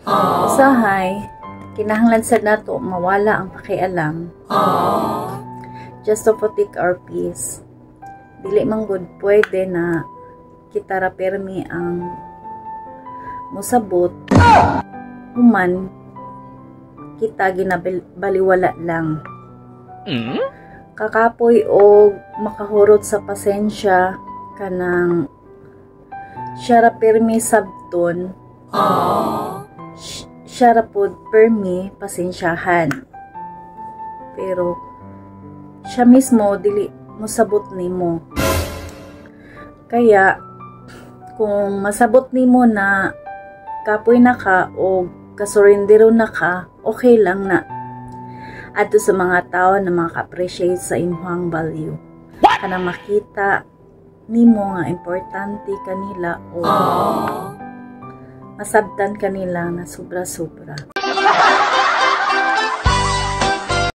Usahay, kinahanglan sad nato mawala ang pakialam. Just to protect our peace. Dili man gud pwede na kita ra permi ang musabot human kita ginabaliwala lang. Kakapoy o makahurot sa pasensya kanang siya ra permi sabton. Siya ra pod permi pasensyahan. Pero siya mismo dili musabot nimo. Kaya kung masabot nimo na kapoy na ka o kasurrendero na ka, okay lang na. Adto sa mga tao na maka-appreciate sa imong value. Kanang makita nimo nga importante kanila o masabtan kanila na sobra-sobra.